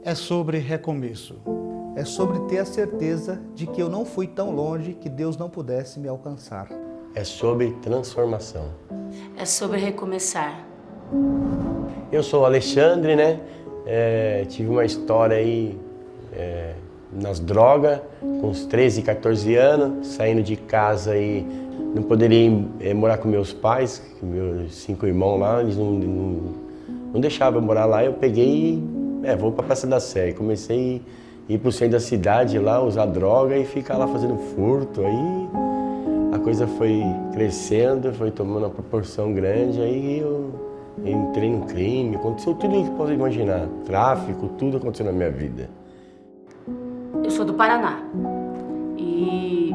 é sobre recomeço. É sobre ter a certeza de que eu não fui tão longe que Deus não pudesse me alcançar. É sobre transformação. É sobre recomeçar. Eu sou o Alexandre, né? Tive uma história aí nas drogas, com uns 13, 14 anos, saindo de casa e não poderia ir morar com meus pais, meus 5 irmãos lá, eles não deixavam eu morar lá. Eu peguei e vou para a Praça da Sé. Comecei a ir para o centro da cidade lá, usar droga e ficar lá fazendo furto. Aí a coisa foi crescendo, foi tomando uma proporção grande, aí eu entrei no crime, aconteceu tudo o que posso imaginar, tráfico, tudo aconteceu na minha vida. Eu sou do Paraná e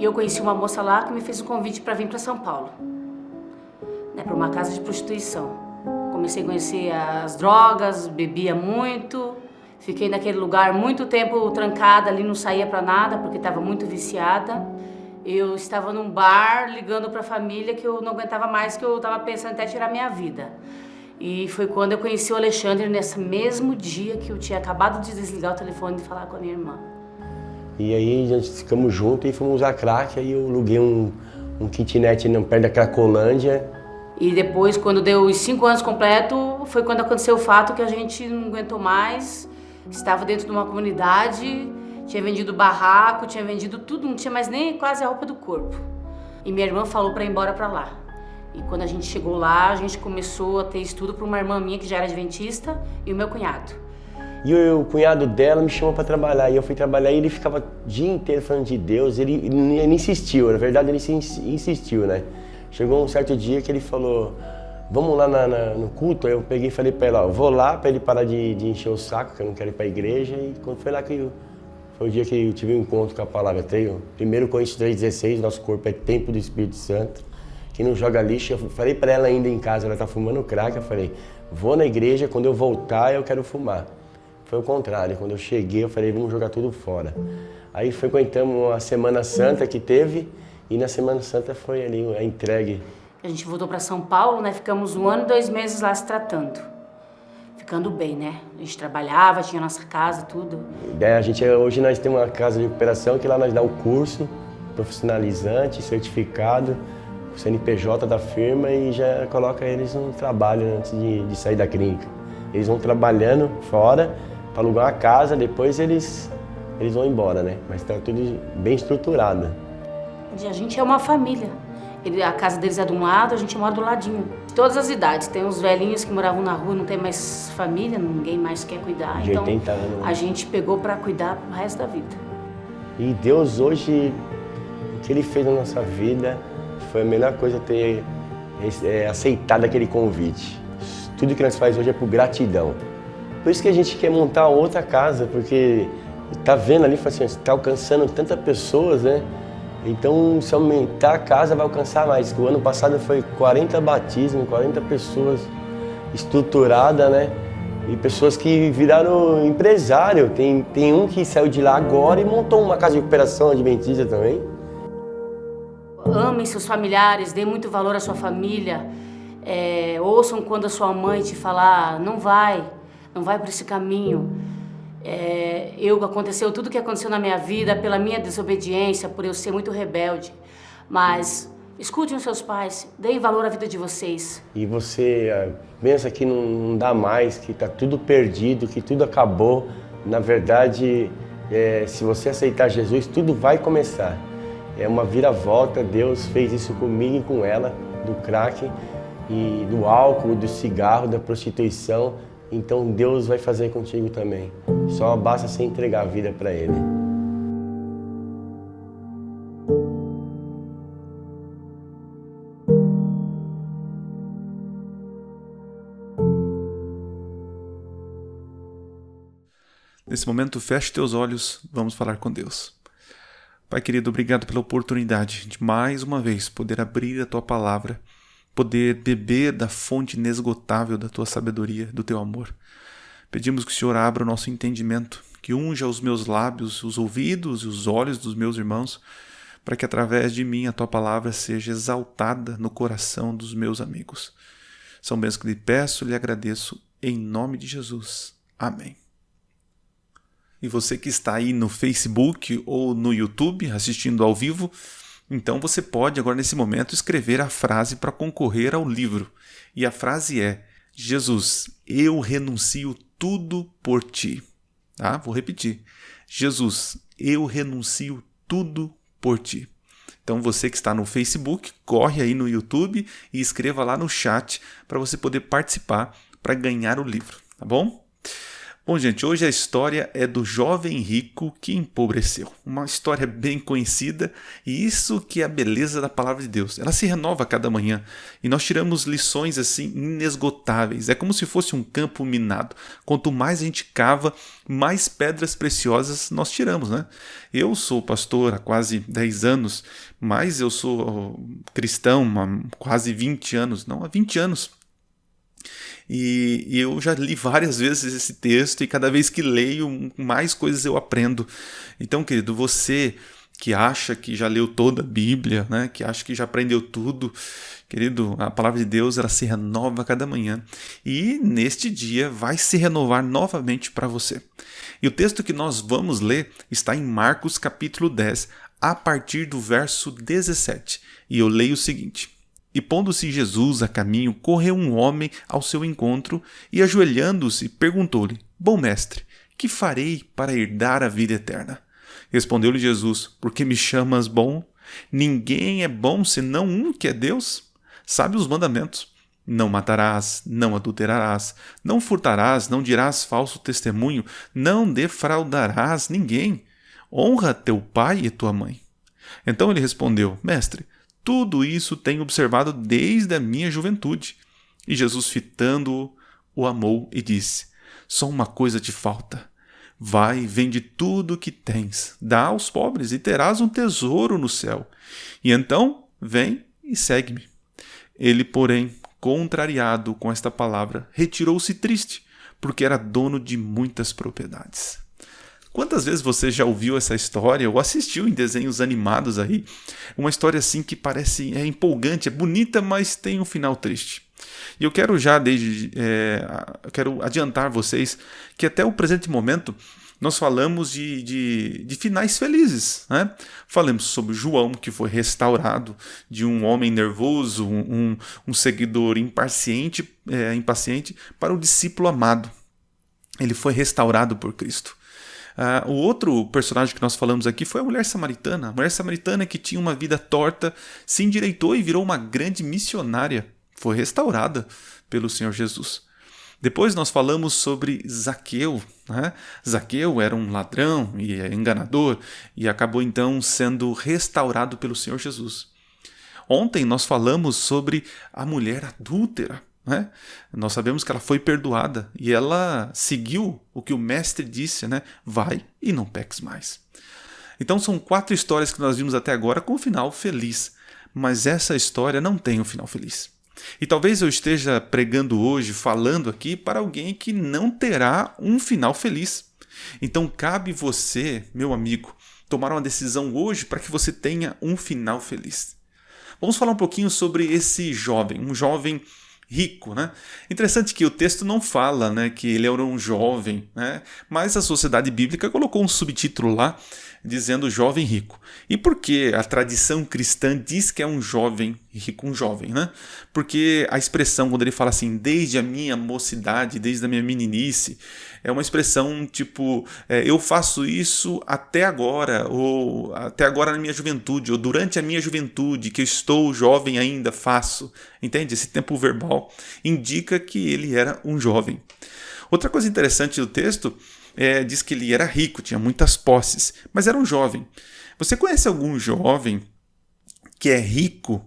eu conheci uma moça lá que me fez um convite para vir para São Paulo, né, para uma casa de prostituição. Comecei a conhecer as drogas, bebia muito, fiquei naquele lugar muito tempo trancada ali, não saía para nada porque estava muito viciada. Eu estava num bar ligando para a família que eu não aguentava mais, que eu estava pensando até tirar minha vida. E foi quando eu conheci o Alexandre, nesse mesmo dia que eu tinha acabado de desligar o telefone e falar com a minha irmã. E aí a gente ficamos juntos e fomos usar crack, aí eu aluguei um kitnet perto da Cracolândia. E depois, quando deu os 5 anos completos, foi quando aconteceu o fato que a gente não aguentou mais, estava dentro de uma comunidade, tinha vendido barraco, tinha vendido tudo, não tinha mais nem quase a roupa do corpo. E minha irmã falou para ir embora para lá. E quando a gente chegou lá, a gente começou a ter estudo para uma irmã minha que já era adventista e o meu cunhado. E o cunhado dela me chamou para trabalhar, e eu fui trabalhar e ele ficava o dia inteiro falando de Deus, ele insistiu, na verdade ele insistiu, né? Chegou um certo dia que ele falou, vamos lá no culto, aí eu peguei e falei para ele, ó, eu vou lá para ele parar de encher o saco, que eu não quero ir para a igreja, e quando foi lá que foi o dia que eu tive um encontro com a palavra, 1 Coríntios 3,16, nosso corpo é templo do Espírito Santo. Quem não joga lixo, eu falei para ela ainda em casa, ela tá fumando crack, eu falei, vou na igreja, quando eu voltar eu quero fumar. Foi o contrário, quando eu cheguei eu falei, vamos jogar tudo fora. Aí frequentamos a Semana Santa que teve, e na Semana Santa foi ali a entregue. A gente voltou para São Paulo, né? Ficamos 1 ano e 2 meses lá se tratando. Ficando bem, né? A gente trabalhava, tinha nossa casa, tudo. Hoje nós temos uma casa de recuperação que lá nós dá o curso profissionalizante, certificado, o CNPJ da firma e já coloca eles no trabalho antes de sair da clínica. Eles vão trabalhando fora para alugar uma casa, depois eles vão embora, né? Mas está tudo bem estruturado. A gente é uma família. A casa deles é de um lado, a gente mora do ladinho. Todas as idades. Tem uns velhinhos que moravam na rua, não tem mais família, ninguém mais quer cuidar. De então 80 anos. A gente pegou para cuidar pro resto da vida. E Deus hoje, o que Ele fez na nossa vida, foi a melhor coisa ter aceitado aquele convite. Tudo que nós fazemos hoje é por gratidão. Por isso que a gente quer montar outra casa, porque tá vendo ali, assim, está alcançando tantas pessoas, né? Então, se aumentar a casa, vai alcançar mais. O ano passado foi 40 batismos, 40 pessoas estruturadas, né? E pessoas que viraram empresário. Tem um que saiu de lá agora e montou uma casa de recuperação adventista também. Amem seus familiares, dê muito valor à sua família. Ouçam quando a sua mãe te falar, não vai por esse caminho. Aconteceu tudo o que aconteceu na minha vida pela minha desobediência, por eu ser muito rebelde. Mas escutem os seus pais, deem valor à vida de vocês. E você pensa que não dá mais, que está tudo perdido, que tudo acabou. Na verdade, se você aceitar Jesus, tudo vai começar. É uma viravolta, Deus fez isso comigo e com ela, do crack, e do álcool, do cigarro, da prostituição. Então Deus vai fazer contigo também. Só basta você entregar a vida para Ele. Nesse momento, feche teus olhos, vamos falar com Deus. Pai querido, obrigado pela oportunidade de mais uma vez poder abrir a Tua palavra, poder beber da fonte inesgotável da Tua sabedoria, do Teu amor. Pedimos que o Senhor abra o nosso entendimento, que unja os meus lábios, os ouvidos e os olhos dos meus irmãos, para que através de mim a Tua palavra seja exaltada no coração dos meus amigos. São bênçãos que lhe peço e lhe agradeço, em nome de Jesus. Amém. E você que está aí no Facebook ou no YouTube assistindo ao vivo, então você pode agora nesse momento escrever a frase para concorrer ao livro. E a frase é: Jesus, eu renuncio tudo por ti. Tá? Vou repetir. Jesus, eu renuncio tudo por ti. Então você que está no Facebook, corre aí no YouTube e escreva lá no chat para você poder participar para ganhar o livro, tá bom? Bom, gente, hoje a história é do jovem rico que empobreceu. Uma história bem conhecida e isso que é a beleza da palavra de Deus. Ela se renova a cada manhã e nós tiramos lições assim inesgotáveis. É como se fosse um campo minado. Quanto mais a gente cava, mais pedras preciosas nós tiramos, né? Eu sou pastor há quase 10 anos, mas eu sou cristão há quase 20 anos, não, há 20 anos. E eu já li várias vezes esse texto e cada vez que leio, mais coisas eu aprendo. Então, querido, você que acha que já leu toda a Bíblia, né, que acha que já aprendeu tudo, querido, a palavra de Deus ela se renova a cada manhã. E neste dia vai se renovar novamente para você. E o texto que nós vamos ler está em Marcos capítulo 10, a partir do verso 17. E eu leio o seguinte: E pondo-se Jesus a caminho, correu um homem ao seu encontro e, ajoelhando-se, perguntou-lhe: Bom mestre, que farei para herdar a vida eterna? Respondeu-lhe Jesus: Por que me chamas bom? Ninguém é bom senão um que é Deus. Sabe os mandamentos: Não matarás, não adulterarás, não furtarás, não dirás falso testemunho, não defraudarás ninguém. Honra teu pai e tua mãe. Então ele respondeu: Mestre, tudo isso tenho observado desde a minha juventude. E Jesus, fitando-o, o amou e disse: Só uma coisa te falta. Vai, vende tudo o que tens, dá aos pobres e terás um tesouro no céu. E então, vem e segue-me. Ele, porém, contrariado com esta palavra, retirou-se triste, porque era dono de muitas propriedades. Quantas vezes você já ouviu essa história ou assistiu em desenhos animados aí? Uma história assim que parece empolgante, é bonita, mas tem um final triste. E eu quero quero adiantar vocês que até o presente momento nós falamos de finais felizes, né? Falamos sobre João, que foi restaurado de um homem nervoso, um seguidor impaciente para o discípulo amado. Ele foi restaurado por Cristo. O outro personagem que nós falamos aqui foi a mulher samaritana. A mulher samaritana que tinha uma vida torta, se endireitou e virou uma grande missionária. Foi restaurada pelo Senhor Jesus. Depois nós falamos sobre Zaqueu, né? Zaqueu era um ladrão e enganador e acabou então sendo restaurado pelo Senhor Jesus. Ontem nós falamos sobre a mulher adúltera. Né? Nós sabemos que ela foi perdoada e ela seguiu o que o mestre disse, né? Vai e não peques mais. Então são 4 histórias que nós vimos até agora com um final feliz, mas essa história não tem um final feliz. E talvez eu esteja pregando hoje, falando aqui para alguém que não terá um final feliz. Então cabe você, meu amigo, tomar uma decisão hoje para que você tenha um final feliz. Vamos falar um pouquinho sobre esse jovem, um jovem rico, né? Interessante que o texto não fala, né, que ele era um jovem, né? Mas a Sociedade Bíblica colocou um subtítulo lá dizendo jovem rico. E por que a tradição cristã diz que é um jovem rico, um jovem, né? Porque a expressão, quando ele fala assim, desde a minha mocidade, desde a minha meninice, é uma expressão tipo, eu faço isso até agora, ou até agora na minha juventude, ou durante a minha juventude, que eu estou jovem ainda, faço. Entende? Esse tempo verbal indica que ele era um jovem. Outra coisa interessante do texto diz que ele era rico, tinha muitas posses, mas era um jovem. Você conhece algum jovem que é rico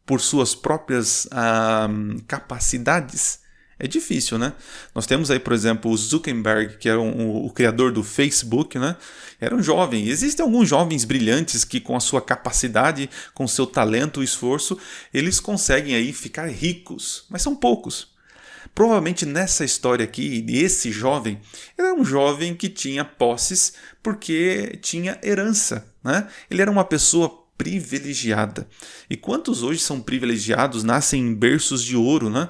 por suas próprias capacidades? É difícil, né? Nós temos aí, por exemplo, o Zuckerberg, que era o criador do Facebook, né? Era um jovem. Existem alguns jovens brilhantes que, com a sua capacidade, com o seu talento e esforço, eles conseguem aí ficar ricos, mas são poucos. Provavelmente nessa história aqui, esse jovem era um jovem que tinha posses porque tinha herança, né? Ele era uma pessoa privilegiada. E quantos hoje são privilegiados, nascem em berços de ouro, né?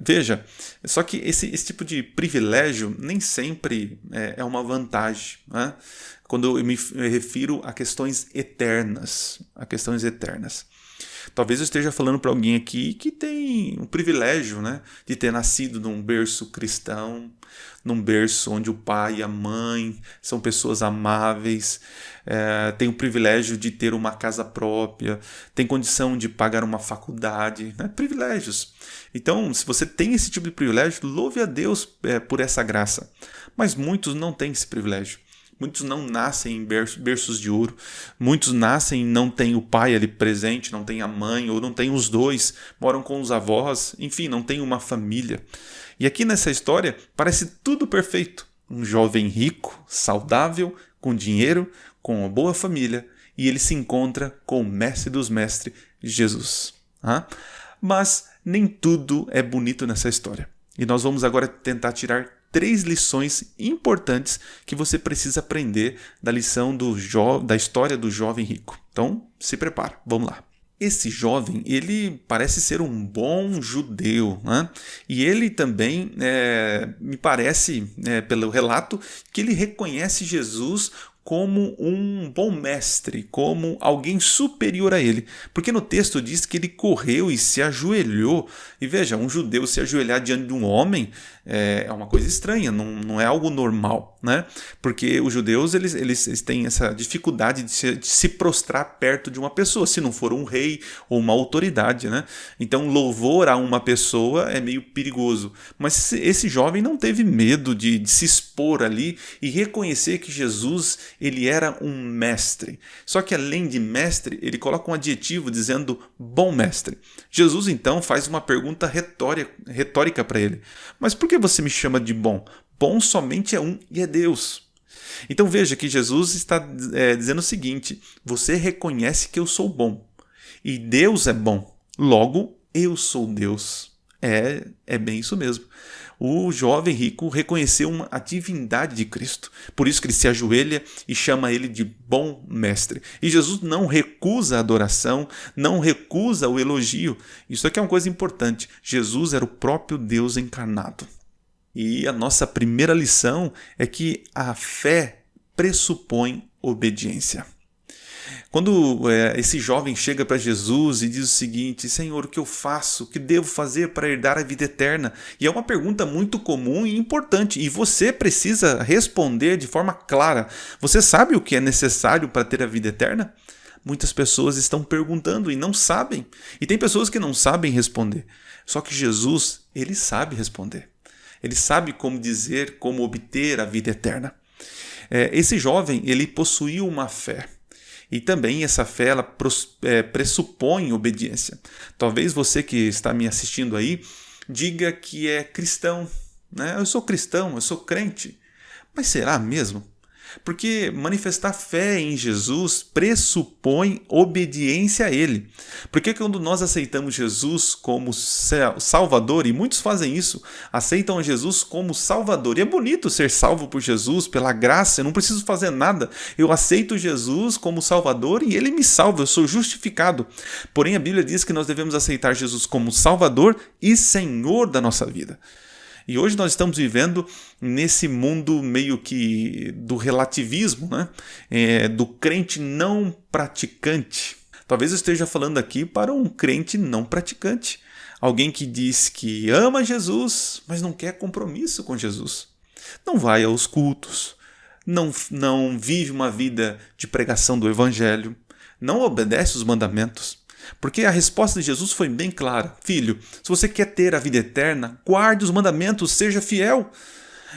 Veja, só que esse tipo de privilégio nem sempre é uma vantagem, né? Quando eu me refiro a questões eternas, Talvez eu esteja falando para alguém aqui que tem o privilégio, né, de ter nascido num berço cristão, num berço onde o pai e a mãe são pessoas amáveis, tem o privilégio de ter uma casa própria, tem condição de pagar uma faculdade, né? Privilégios. Então, se você tem esse tipo de privilégio, louve a Deus por essa graça. Mas muitos não têm esse privilégio. Muitos não nascem em berços de ouro, muitos nascem e não têm o pai ali presente, não tem a mãe, ou não tem os dois, moram com os avós, enfim, não tem uma família. E aqui nessa história parece tudo perfeito. Um jovem rico, saudável, com dinheiro, com uma boa família, e ele se encontra com o mestre dos mestres, Jesus. Mas nem tudo é bonito nessa história. E nós vamos agora tentar tirar 3 lições importantes que você precisa aprender da lição da história do jovem rico. Então, se prepara, vamos lá. Esse jovem, ele parece ser um bom judeu, né? E ele também, me parece, pelo relato, que ele reconhece Jesus como um bom mestre, como alguém superior a ele. Porque no texto diz que ele correu e se ajoelhou. E veja, um judeu se ajoelhar diante de um homem é uma coisa estranha, não é algo normal, né? Porque os judeus eles têm essa dificuldade de se prostrar perto de uma pessoa, se não for um rei ou uma autoridade, né? Então louvor a uma pessoa é meio perigoso. Mas esse jovem não teve medo de se expor ali e reconhecer que Jesus ele era um mestre. Só que além de mestre, ele coloca um adjetivo dizendo bom mestre. Jesus então faz uma pergunta retórica para ele. Mas por que você me chama de bom? Bom somente é um e é Deus. Então veja que Jesus está dizendo o seguinte: você reconhece que eu sou bom e Deus é bom, logo eu sou Deus. É bem isso mesmo. O jovem rico reconheceu a divindade de Cristo. Por isso que ele se ajoelha e chama ele de bom mestre. E Jesus não recusa a adoração, não recusa o elogio. Isso aqui é uma coisa importante. Jesus era o próprio Deus encarnado. E a nossa primeira lição é que a fé pressupõe obediência. Quando esse jovem chega para Jesus e diz o seguinte: Senhor, o que eu faço? O que devo fazer para herdar a vida eterna? E é uma pergunta muito comum e importante, e você precisa responder de forma clara. Você sabe o que é necessário para ter a vida eterna? Muitas pessoas estão perguntando e não sabem. E tem pessoas que não sabem responder. Só que Jesus, ele sabe responder. Ele sabe como dizer, como obter a vida eterna. Esse jovem, ele possuía uma fé. E também essa fé ela pressupõe obediência. Talvez você que está me assistindo aí diga que é cristão, né? Eu sou cristão, eu sou crente. Mas será mesmo? Porque manifestar fé em Jesus pressupõe obediência a Ele. Porque quando nós aceitamos Jesus como Salvador, e muitos fazem isso, aceitam Jesus como Salvador. E é bonito ser salvo por Jesus, pela graça, eu não preciso fazer nada. Eu aceito Jesus como Salvador e Ele me salva, eu sou justificado. Porém, a Bíblia diz que nós devemos aceitar Jesus como Salvador e Senhor da nossa vida. E hoje nós estamos vivendo nesse mundo meio que do relativismo, né? Do crente não praticante. Talvez eu esteja falando aqui para um crente não praticante. Alguém que diz que ama Jesus, mas não quer compromisso com Jesus. Não vai aos cultos, não vive uma vida de pregação do Evangelho, não obedece os mandamentos. Porque a resposta de Jesus foi bem clara: filho, se você quer ter a vida eterna, guarde os mandamentos, seja fiel.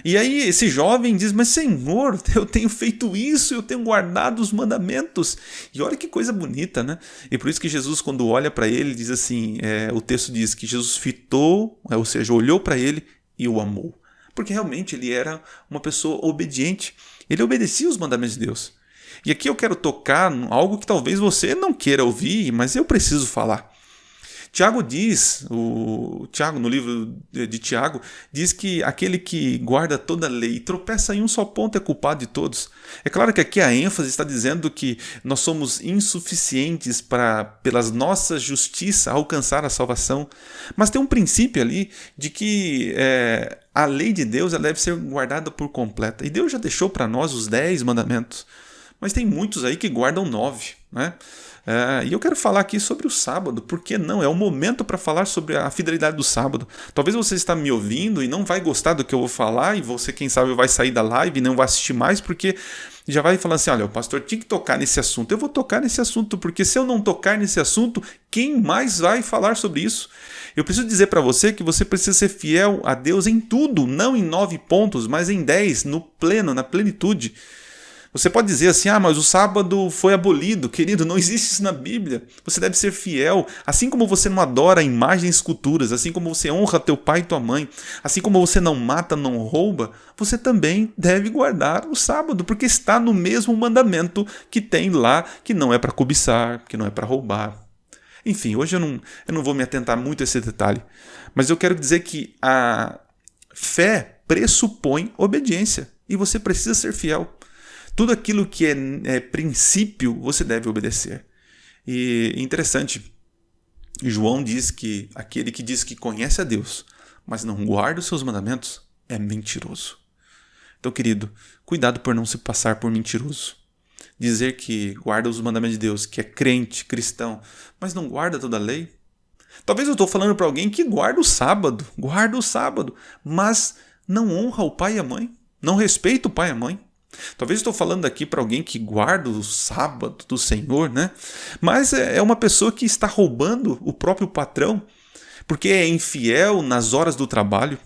E aí esse jovem diz: mas Senhor, eu tenho feito isso, eu tenho guardado os mandamentos. E olha que coisa bonita, né? E por isso que Jesus, quando olha para ele, diz assim, o texto diz que Jesus fitou, ou seja, olhou para ele e o amou. Porque realmente ele era uma pessoa obediente, ele obedecia os mandamentos de Deus. E aqui eu quero tocar em algo que talvez você não queira ouvir, mas eu preciso falar. Tiago diz, Tiago, no livro de Tiago, diz que aquele que guarda toda a lei e tropeça em um só ponto é culpado de todos. É claro que aqui a ênfase está dizendo que nós somos insuficientes para, pelas nossas justiças, alcançar a salvação. Mas tem um princípio ali de que a lei de Deus ela deve ser guardada por completa. E Deus já deixou para nós os 10 mandamentos. Mas tem muitos aí que guardam 9, né? E eu quero falar aqui sobre o sábado, porque não? É o momento para falar sobre a fidelidade do sábado. Talvez você está me ouvindo e não vai gostar do que eu vou falar, e você, quem sabe, vai sair da live e não vai assistir mais, porque já vai falar assim, olha, o pastor tinha que tocar nesse assunto. Eu vou tocar nesse assunto, porque se eu não tocar nesse assunto, quem mais vai falar sobre isso? Eu preciso dizer para você que você precisa ser fiel a Deus em tudo, não em 9 pontos, mas em 10, no pleno, na plenitude. Você pode dizer assim, mas o sábado foi abolido. Querido, não existe isso na Bíblia. Você deve ser fiel. Assim como você não adora imagens e esculturas, assim como você honra teu pai e tua mãe, assim como você não mata, não rouba, você também deve guardar o sábado, porque está no mesmo mandamento que tem lá, que não é para cobiçar, que não é para roubar. Enfim, hoje eu não vou me atentar muito a esse detalhe, mas eu quero dizer que a fé pressupõe obediência e você precisa ser fiel. Tudo aquilo que é princípio, você deve obedecer. E interessante, João diz que aquele que diz que conhece a Deus, mas não guarda os seus mandamentos, é mentiroso. Então, querido, cuidado por não se passar por mentiroso. Dizer que guarda os mandamentos de Deus, que é crente, cristão, mas não guarda toda a lei. Talvez eu estou falando para alguém que guarda o sábado, mas não honra o pai e a mãe, não respeita o pai e a mãe. Talvez estou falando aqui para alguém que guarda o sábado do Senhor, né? Mas é uma pessoa que está roubando o próprio patrão, porque é infiel nas horas do trabalho.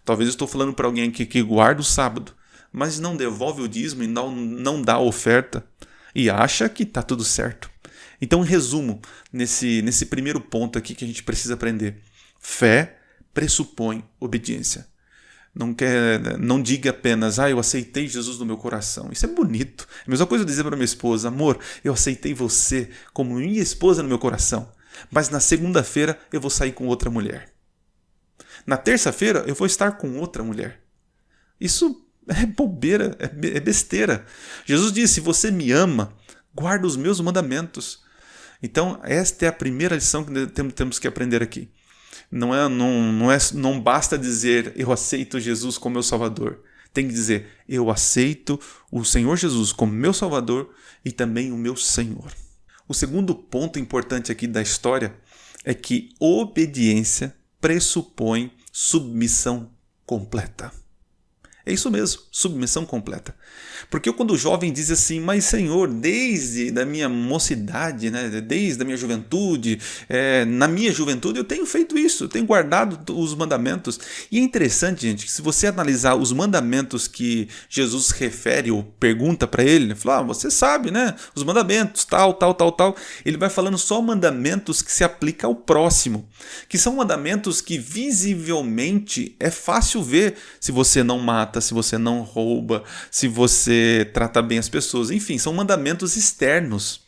Talvez estou falando para alguém aqui que guarda o sábado, mas não devolve o dízimo e não dá a oferta e acha que está tudo certo. Então, em resumo, nesse primeiro ponto aqui que a gente precisa aprender, fé pressupõe obediência. Não diga apenas, eu aceitei Jesus no meu coração. Isso é bonito. É a mesma coisa eu dizer para minha esposa, amor, eu aceitei você como minha esposa no meu coração, mas na segunda-feira eu vou sair com outra mulher. Na terça-feira eu vou estar com outra mulher. Isso é bobeira, é besteira. Jesus disse, se você me ama, guarda os meus mandamentos. Então, esta é a primeira lição que temos que aprender aqui. Não basta dizer eu aceito Jesus como meu Salvador. Tem que dizer eu aceito o Senhor Jesus como meu Salvador e também o meu Senhor. O segundo ponto importante aqui da história é que obediência pressupõe submissão completa. É isso mesmo, submissão completa. Porque quando o jovem diz assim, mas Senhor, desde a minha mocidade, né, desde a minha juventude, na minha juventude eu tenho feito isso, eu tenho guardado os mandamentos. E é interessante, gente, que se você analisar os mandamentos que Jesus refere ou pergunta para ele fala, você sabe, né, os mandamentos, tal. Ele vai falando só mandamentos que se aplicam ao próximo, que são mandamentos que visivelmente é fácil ver se você não mata, se você não rouba, se você trata bem as pessoas. Enfim, são mandamentos externos.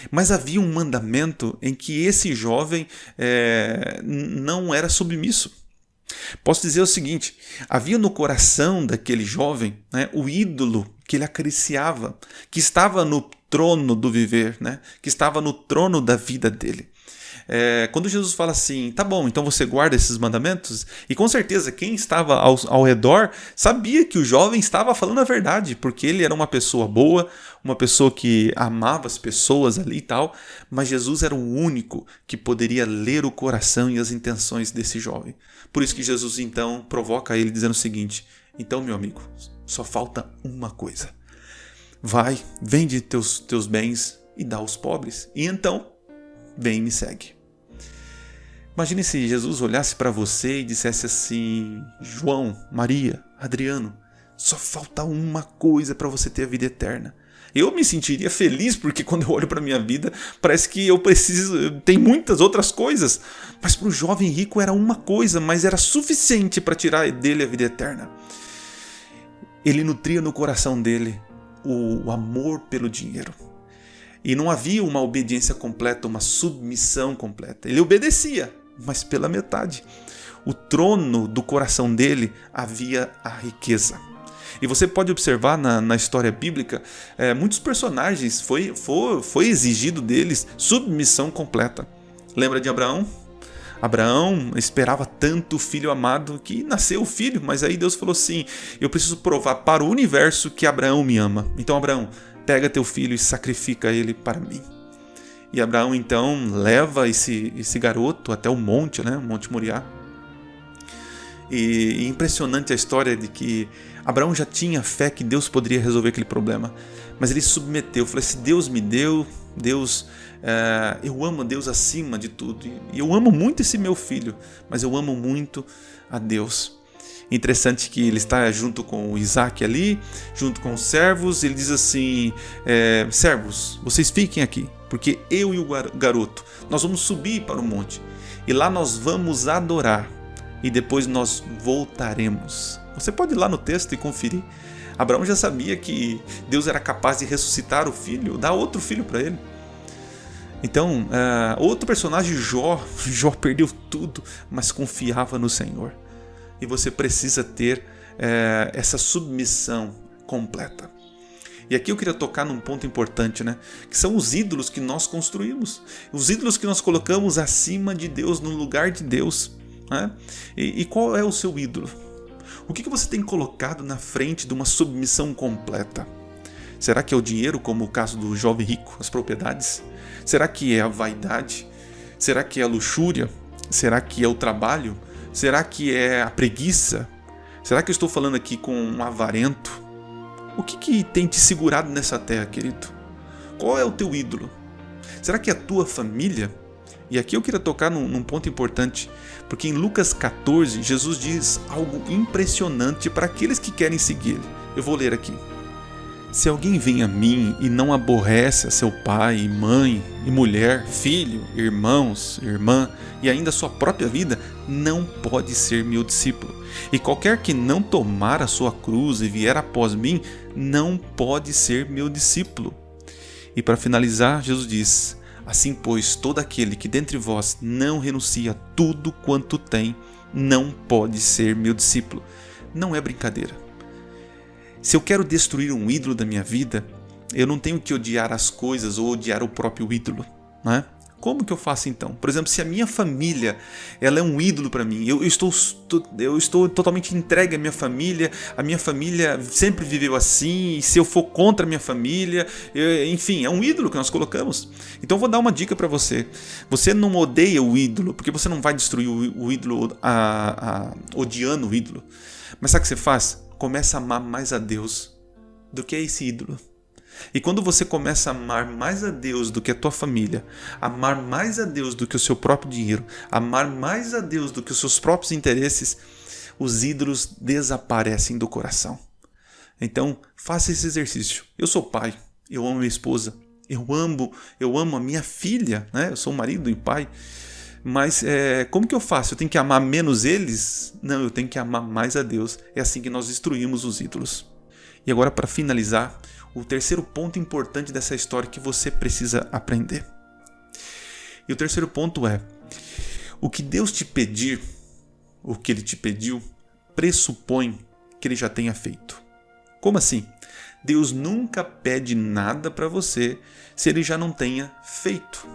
Mas havia um mandamento em que esse jovem não era submisso. Posso dizer o seguinte, havia no coração daquele jovem, né, o ídolo que ele acariciava, que estava no trono do viver, né, que estava no trono da vida dele. Quando Jesus fala assim, tá bom, então você guarda esses mandamentos, e com certeza quem estava ao redor sabia que o jovem estava falando a verdade, porque ele era uma pessoa boa, uma pessoa que amava as pessoas ali e tal, mas Jesus era o único que poderia ler o coração e as intenções desse jovem. Por isso que Jesus então provoca ele dizendo o seguinte, então meu amigo, só falta uma coisa, vai, vende teus bens e dá aos pobres, e então vem e me segue. Imagine se Jesus olhasse para você e dissesse assim, João, Maria, Adriano, só falta uma coisa para você ter a vida eterna. Eu me sentiria feliz porque quando eu olho para a minha vida parece que tem muitas outras coisas, mas para o jovem rico era uma coisa, mas era suficiente para tirar dele a vida eterna. Ele nutria no coração dele o amor pelo dinheiro. E não havia uma obediência completa, uma submissão completa. Ele obedecia, mas pela metade. O trono do coração dele havia a riqueza. E você pode observar na história bíblica, muitos personagens foi exigido deles submissão completa. Lembra de Abraão? Abraão esperava tanto o filho amado que nasceu o filho, mas aí Deus falou assim: eu preciso provar para o universo que Abraão me ama. Então, Abraão, pega teu filho e sacrifica ele para mim. E Abraão então leva esse garoto até o monte, o Monte Moriá. E impressionante a história de que Abraão já tinha fé que Deus poderia resolver aquele problema, mas ele submeteu, falou: se Deus me deu, eu amo a Deus acima de tudo, e eu amo muito esse meu filho, mas eu amo muito a Deus. Interessante que ele está junto com o Isaac ali, junto com os servos, ele diz assim: servos, vocês fiquem aqui, porque eu e o garoto, nós vamos subir para o monte, e lá nós vamos adorar, e depois nós voltaremos. Você pode ir lá no texto e conferir. Abraão já sabia que Deus era capaz de ressuscitar o filho, dar outro filho para ele. Então, outro personagem, Jó perdeu tudo, mas confiava no Senhor. E você precisa ter essa submissão completa. E aqui eu queria tocar num ponto importante, que são os ídolos que nós construímos. Os ídolos que nós colocamos acima de Deus, no lugar de Deus. E qual é o seu ídolo? O que você tem colocado na frente de uma submissão completa? Será que é o dinheiro, como o caso do jovem rico, as propriedades? Será que é a vaidade? Será que é a luxúria? Será que é o trabalho? Será que é a preguiça? Será que eu estou falando aqui com um avarento? O que tem te segurado nessa terra, querido? Qual é o teu ídolo? Será que é a tua família? E aqui eu queria tocar num ponto importante, porque em Lucas 14, Jesus diz algo impressionante para aqueles que querem seguir. Eu vou ler aqui. Se alguém vem a mim e não aborrece a seu pai, e mãe, e mulher, filho, irmãos, irmã, e ainda a sua própria vida, não pode ser meu discípulo. E qualquer que não tomar a sua cruz e vier após mim, não pode ser meu discípulo. E para finalizar, Jesus diz: assim, pois, todo aquele que dentre vós não renuncia a tudo quanto tem, não pode ser meu discípulo. Não é brincadeira. Se eu quero destruir um ídolo da minha vida, eu não tenho que odiar as coisas ou odiar o próprio ídolo, Como que eu faço então? Por exemplo, se a minha família ela é um ídolo para mim, eu estou totalmente entregue à minha família, a minha família sempre viveu assim, e se eu for contra a minha família, enfim, é um ídolo que nós colocamos. Então eu vou dar uma dica para você. Você não odeia o ídolo, porque você não vai destruir o ídolo odiando o ídolo. Mas sabe o que você faz? Começa a amar mais a Deus do que esse ídolo. E quando você começa a amar mais a Deus do que a tua família, amar mais a Deus do que o seu próprio dinheiro, amar mais a Deus do que os seus próprios interesses, os ídolos desaparecem do coração. Então, faça esse exercício. Eu sou pai, eu amo minha esposa, eu amo a minha filha, Eu sou marido e pai. Mas como que eu faço? Eu tenho que amar menos eles? Não, eu tenho que amar mais a Deus. É assim que nós destruímos os ídolos. E agora, para finalizar, o terceiro ponto importante dessa história que você precisa aprender. E o terceiro ponto é: o que Deus te pedir, o que Ele te pediu, pressupõe que Ele já tenha feito. Como assim? Deus nunca pede nada para você se Ele já não tenha feito.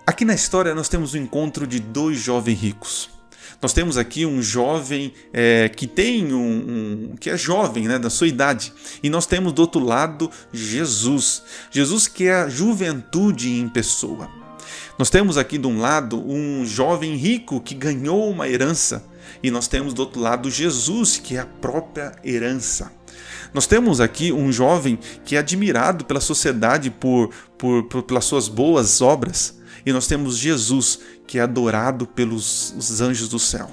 Aqui na história nós temos o encontro de dois jovens ricos. Nós temos aqui um jovem que tem que é jovem, da sua idade. E nós temos do outro lado Jesus. Jesus que é a juventude em pessoa. Nós temos aqui de um lado um jovem rico que ganhou uma herança. E nós temos do outro lado Jesus, que é a própria herança. Nós temos aqui um jovem que é admirado pela sociedade pelas suas boas obras. E nós temos Jesus, que é adorado pelos os anjos do céu.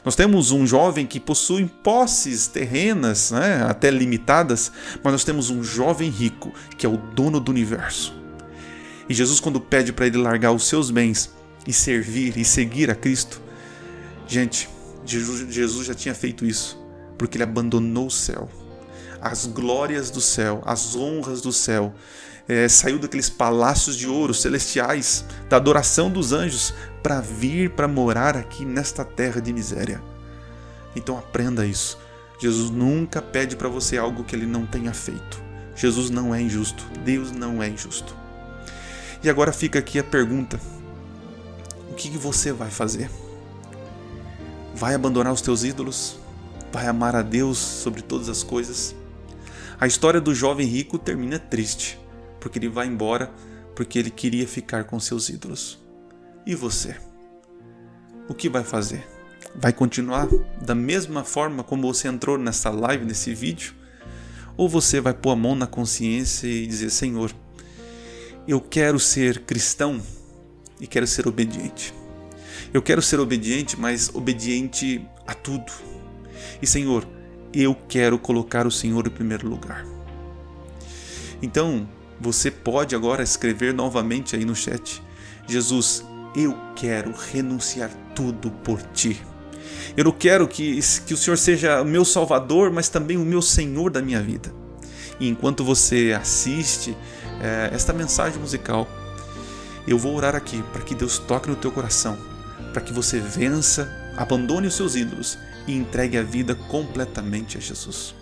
Nós temos um jovem que possui posses terrenas, até limitadas, mas nós temos um jovem rico, que é o dono do universo. E Jesus, quando pede para ele largar os seus bens e servir e seguir a Cristo, gente, Jesus já tinha feito isso, porque ele abandonou o céu. As glórias do céu, as honras do céu, saiu daqueles palácios de ouro celestiais, da adoração dos anjos, para vir para morar aqui nesta terra de miséria. Então aprenda isso. Jesus nunca pede para você algo que ele não tenha feito. Jesus não é injusto. Deus não é injusto. E agora fica aqui a pergunta: o que você vai fazer? Vai abandonar os teus ídolos? Vai amar a Deus sobre todas as coisas? A história do jovem rico termina triste, porque ele vai embora porque ele queria ficar com seus ídolos. E você? O que vai fazer? Vai continuar da mesma forma como você entrou nessa live, nesse vídeo? Ou você vai pôr a mão na consciência e dizer: Senhor, eu quero ser cristão e quero ser obediente. Eu quero ser obediente, mas obediente a tudo. E Senhor, eu quero colocar o Senhor em primeiro lugar. Então, você pode agora escrever novamente aí no chat: Jesus, eu quero renunciar tudo por Ti. Eu não quero que o Senhor seja o meu Salvador, mas também o meu Senhor da minha vida. E enquanto você assiste esta mensagem musical, eu vou orar aqui para que Deus toque no teu coração, para que você vença, abandone os seus ídolos e entregue a vida completamente a Jesus.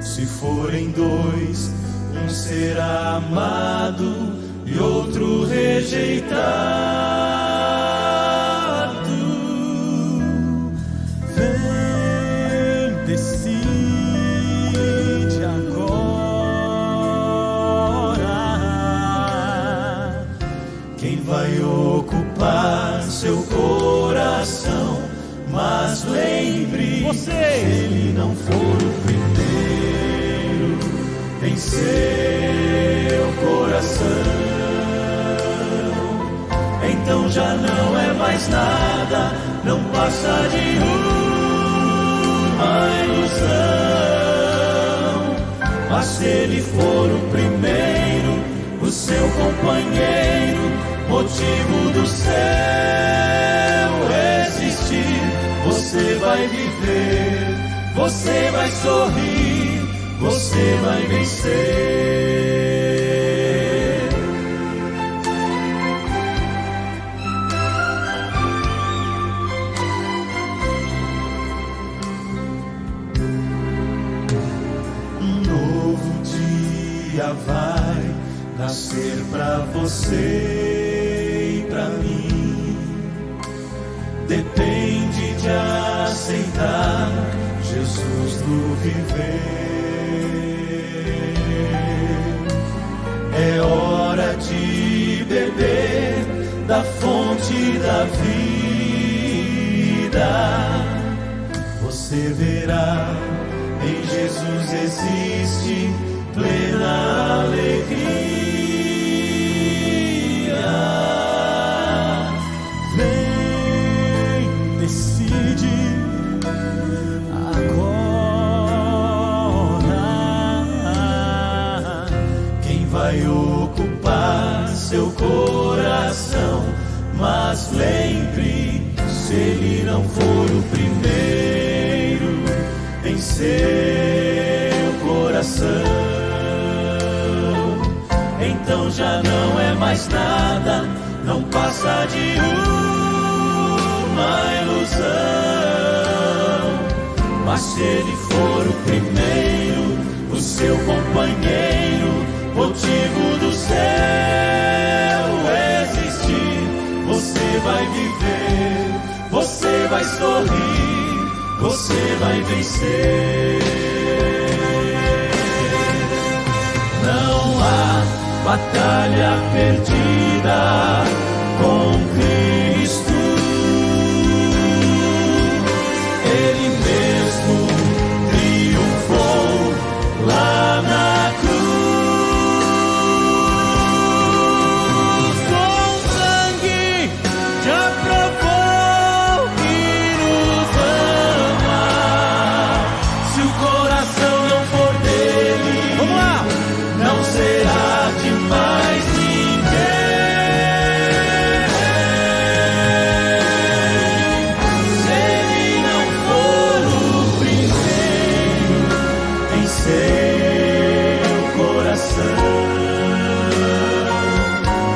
Se forem dois, um será amado e outro rejeitado. Vem, decide agora quem vai ocupar seu coração. Mas lembre, se ele não for o primeiro em seu coração, então já não é mais nada, não passa de uma ilusão. Mas se ele for o primeiro, o seu companheiro, motivo do seu existir, você vai viver, você vai sorrir, você vai vencer. Um novo dia vai nascer pra você e pra mim. Depende de aceitar Jesus no viver. É hora de beber da fonte da vida. Você verá, em Jesus existe plena alegria. Decide agora quem vai ocupar seu coração. Mas lembre, se ele não for o primeiro em seu coração, então já não é mais nada, não passa de uma ilusão. Mas se ele for o primeiro, o seu companheiro, motivo do seu existir, você vai viver, você vai sorrir, você vai vencer. Não há batalha perdida com Cristo.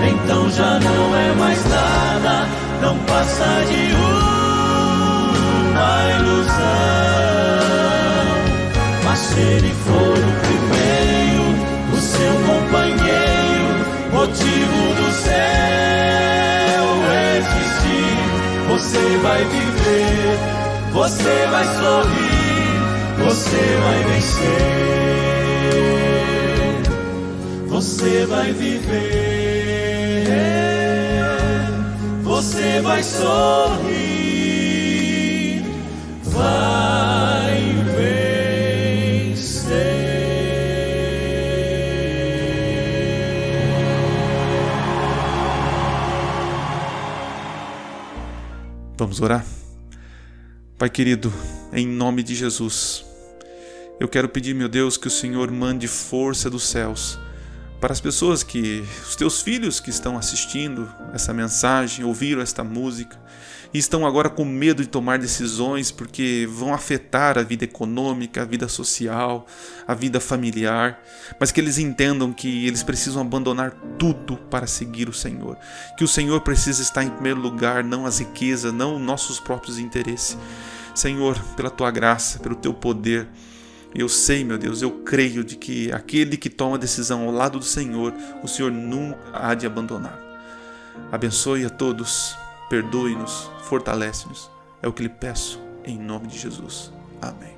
Então já não é mais nada, não passa de uma ilusão. Mas se ele for o primeiro, o seu companheiro, motivo do seu existir, você vai viver, você vai sorrir, você vai vencer, você vai viver, você vai sorrir, vai vencer. Vamos orar? Pai querido, em nome de Jesus, eu quero pedir, meu Deus, que o Senhor mande força dos céus para as pessoas os teus filhos que estão assistindo essa mensagem, ouviram esta música e estão agora com medo de tomar decisões porque vão afetar a vida econômica, a vida social, a vida familiar, mas que eles entendam que eles precisam abandonar tudo para seguir o Senhor, que o Senhor precisa estar em primeiro lugar, não as riquezas, não nossos próprios interesses. Senhor, pela tua graça, pelo teu poder, eu sei, meu Deus, eu creio de que aquele que toma a decisão ao lado do Senhor, o Senhor nunca há de abandonar. Abençoe a todos, perdoe-nos, fortalece-nos. É o que lhe peço, em nome de Jesus. Amém.